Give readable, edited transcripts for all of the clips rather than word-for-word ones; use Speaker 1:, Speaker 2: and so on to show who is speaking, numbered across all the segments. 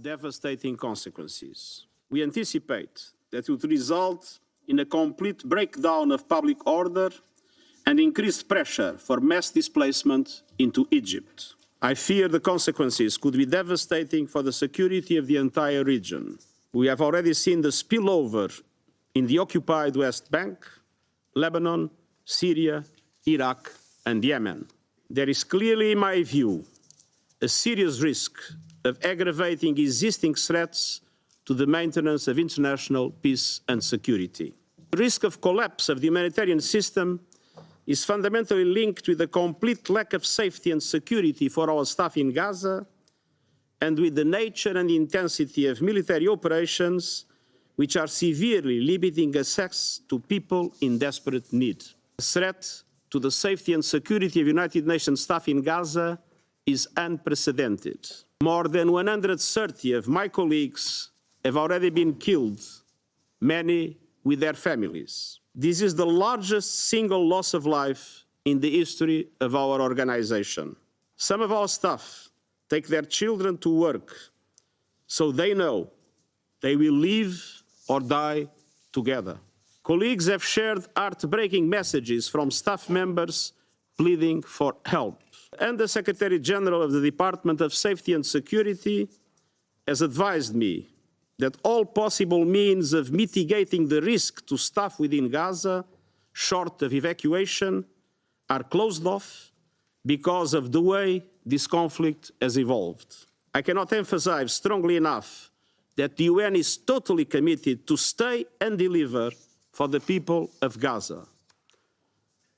Speaker 1: devastating consequences. We anticipate that it would result in a complete breakdown of public order and increased pressure for mass displacement into Egypt. I fear the consequences could be devastating for the security of the entire region. We have already seen the spillover in the occupied West Bank, Lebanon, Syria, Iraq, and Yemen. There is clearly, in my view, a serious risk of aggravating existing threats to the maintenance of international peace and security. The risk of collapse of the humanitarian system is fundamentally linked with the complete lack of safety and security for our staff in Gaza, and with the nature and intensity of military operations which are severely limiting access to people in desperate need. The threat to the safety and security of United Nations staff in Gaza is unprecedented. More than 130 of my colleagues have already been killed, many with their families. This is the largest single loss of life in the history of our organization. Some of our staff take their children to work, so they know they will live or die together. Colleagues have shared heartbreaking messages from staff members pleading for help. And the Secretary-General of the Department of Safety and Security has advised me that all possible means of mitigating the risk to staff within Gaza, short of evacuation, are closed off because of the way this conflict has evolved. I cannot emphasize strongly enough that the UN is totally committed to stay and deliver for the people of Gaza.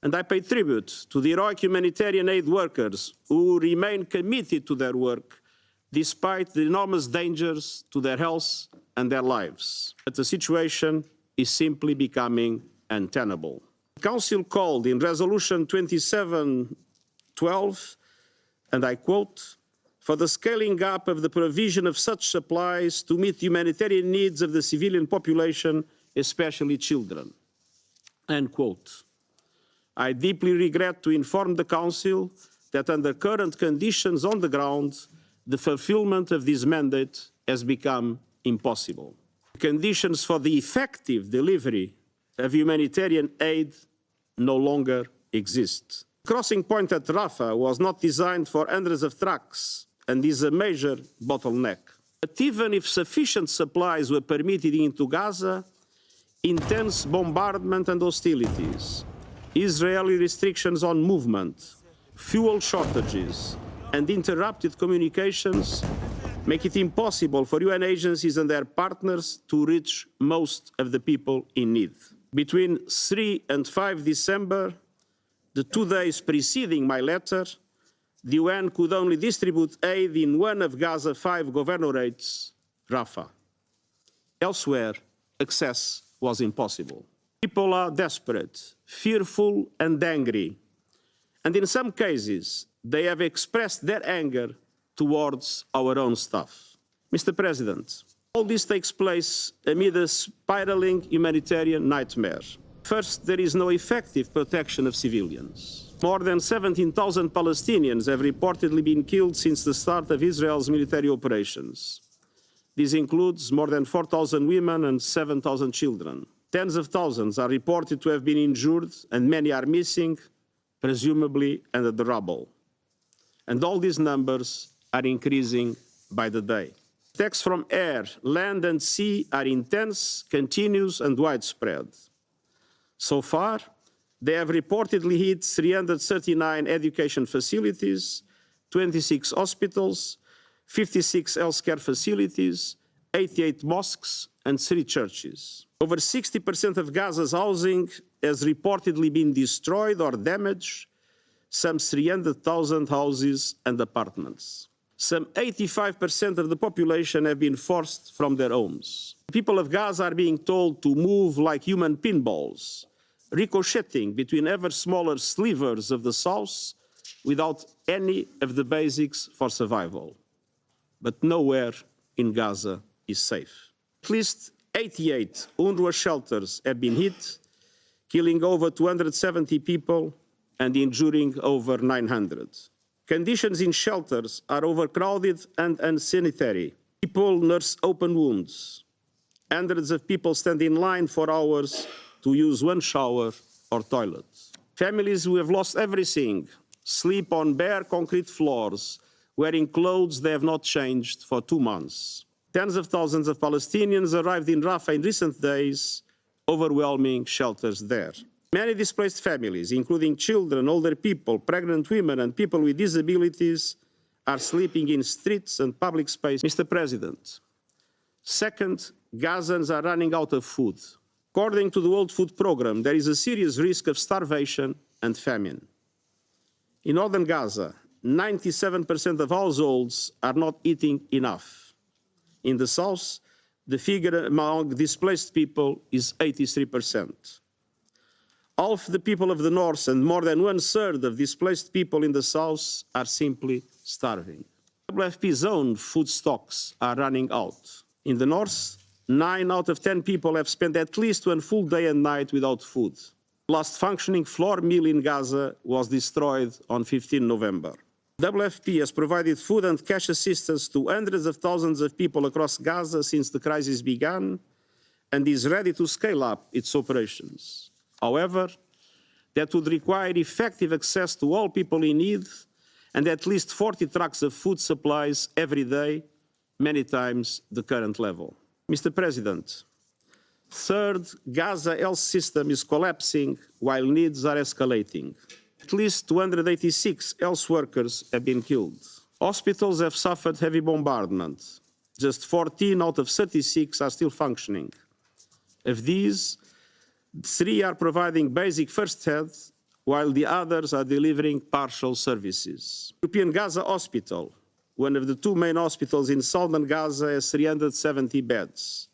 Speaker 1: And I pay tribute to the heroic humanitarian aid workers who remain committed to their work despite the enormous dangers to their health and their lives. But the situation is simply becoming untenable. The Council called in Resolution 2712, and I quote, for the scaling up of the provision of such supplies to meet humanitarian needs of the civilian population, especially children, end quote. I deeply regret to inform the Council that under current conditions on the ground, the fulfillment of this mandate has become impossible. Conditions for the effective delivery of humanitarian aid no longer exist. The crossing point at Rafah was not designed for hundreds of trucks and is a major bottleneck. But even if sufficient supplies were permitted into Gaza, intense bombardment and hostilities, Israeli restrictions on movement, fuel shortages, and interrupted communications make it impossible for UN agencies and their partners to reach most of the people in need. Between 3 and 5 December, the 2 days preceding my letter, the UN could only distribute aid in one of Gaza's 5 governorates, Rafah. Elsewhere, access was impossible. People are desperate, fearful, and angry. And in some cases, they have expressed their anger towards our own staff. Mr. President, all this takes place amid a spiraling humanitarian nightmare. First, there is no effective protection of civilians. More than 17,000 Palestinians have reportedly been killed since the start of Israel's military operations. This includes more than 4,000 women and 7,000 children. Tens of thousands are reported to have been injured, and many are missing, presumably under the rubble. And all these numbers are increasing by the day. Attacks from air, land, and sea are intense, continuous, and widespread. So far, they have reportedly hit 339 education facilities, 26 hospitals, 56 healthcare facilities, 88 mosques, and 3 churches. Over 60% of Gaza's housing has reportedly been destroyed or damaged, some 300,000 houses and apartments. Some 85% of the population have been forced from their homes. People of Gaza are being told to move like human pinballs, ricocheting between ever smaller slivers of the south without any of the basics for survival. But nowhere in Gaza is safe. At least 88 UNRWA shelters have been hit, killing over 270 people and injuring over 900. Conditions in shelters are overcrowded and unsanitary. People nurse open wounds. Hundreds of people stand in line for hours to use one shower or toilet. Families who have lost everything sleep on bare concrete floors, wearing clothes they have not changed for 2 months. Tens of thousands of Palestinians arrived in Rafah in recent days, overwhelming shelters there. Many displaced families, including children, older people, pregnant women, and people with disabilities, are sleeping in streets and public space. Mr. President, second, Gazans are running out of food. According to the World Food Programme, there is a serious risk of starvation and famine. In northern Gaza, 97% of households are not eating enough. In the south, the figure among displaced people is 83%. Half the people of the north and more than 1/3 of displaced people in the south are simply starving. WFP's own food stocks are running out. In the north, 9 out of 10 people have spent at least one full day and night without food. The last functioning flour mill in Gaza was destroyed on 15 November. WFP has provided food and cash assistance to hundreds of thousands of people across Gaza since the crisis began and is ready to scale up its operations. However, that would require effective access to all people in need and at least 40 trucks of food supplies every day, many times the current level. Mr. President, third, Gaza health system is collapsing while needs are escalating. At least 286 health workers have been killed. Hospitals have suffered heavy bombardment. Just 14 out of 36 are still functioning. Of these, 3 are providing basic first aid, while the others are delivering partial services. European Gaza Hospital, one of the 2 main hospitals in southern Gaza, has 370 beds.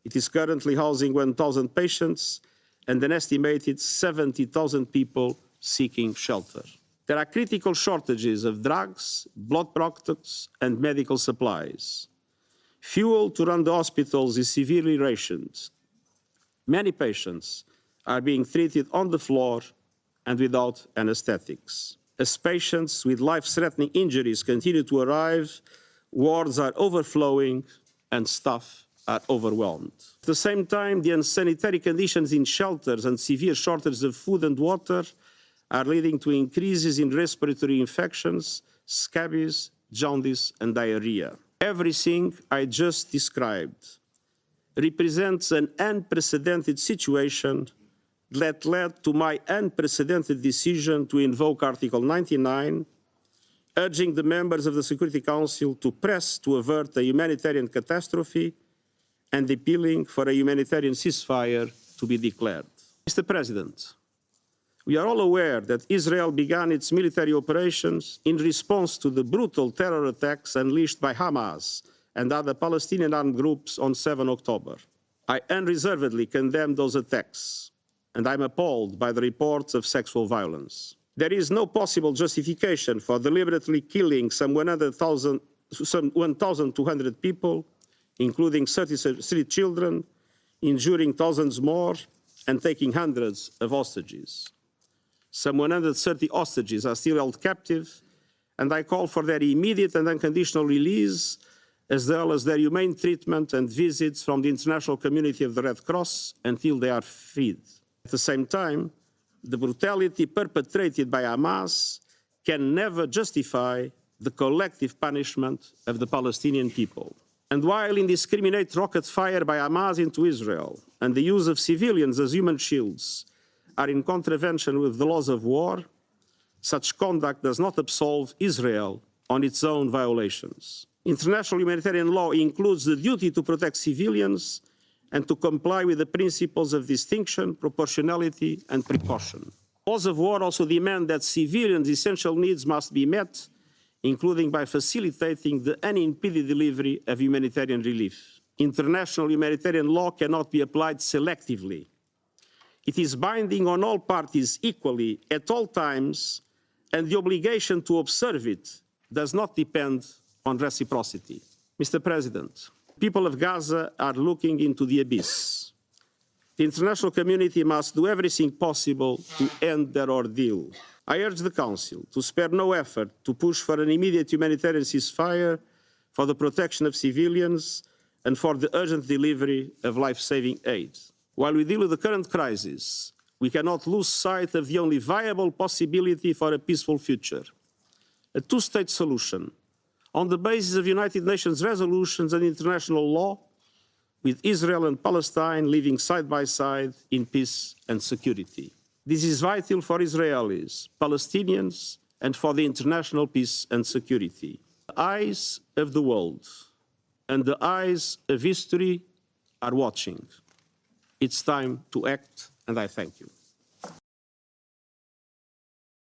Speaker 1: It is currently housing 1,000 patients and an estimated 70,000 people seeking shelter. There are critical shortages of drugs, blood products, and medical supplies. Fuel to run the hospitals is severely rationed. Many patients are being treated on the floor and without anesthetics. As patients with life-threatening injuries continue to arrive, wards are overflowing and staff are overwhelmed. At the same time, the unsanitary conditions in shelters and severe shortages of food and water are leading to increases in respiratory infections, scabies, jaundice, and diarrhea. Everything I just described represents an unprecedented situation that led to my unprecedented decision to invoke Article 99, urging the members of the Security Council to press to avert a humanitarian catastrophe and appealing for a humanitarian ceasefire to be declared. Mr. President, we are all aware that Israel began its military operations in response to the brutal terror attacks unleashed by Hamas and other Palestinian armed groups on 7 October. I unreservedly condemn those attacks, and I'm appalled by the reports of sexual violence. There is no possible justification for deliberately killing some 1,200 people, including 33 children, injuring thousands more, and taking hundreds of hostages. Some 130 hostages are still held captive, and I call for their immediate and unconditional release, as well as their humane treatment and visits from the international community of the Red Cross until they are freed. At the same time, the brutality perpetrated by Hamas can never justify the collective punishment of the Palestinian people. And while indiscriminate rocket fire by Hamas into Israel and the use of civilians as human shields are in contravention with the laws of war, such conduct does not absolve Israel on its own violations. International humanitarian law includes the duty to protect civilians and to comply with the principles of distinction, proportionality, and precaution. Laws of war also demand that civilians' essential needs must be met, including by facilitating the unimpeded delivery of humanitarian relief. International humanitarian law cannot be applied selectively. It is binding on all parties equally at all times, and the obligation to observe it does not depend on reciprocity. Mr. President, people of Gaza are looking into the abyss. The international community must do everything possible to end their ordeal. I urge the Council to spare no effort to push for an immediate humanitarian ceasefire for the protection of civilians, and for the urgent delivery of life-saving aid. While we deal with the current crisis, we cannot lose sight of the only viable possibility for a peaceful future: a two-state solution on the basis of United Nations resolutions and international law, with Israel and Palestine living side by side in peace and security. This is vital for Israelis, Palestinians, and for the international peace and security. The eyes of the world and the eyes of history are watching. It's time to act, and I thank you.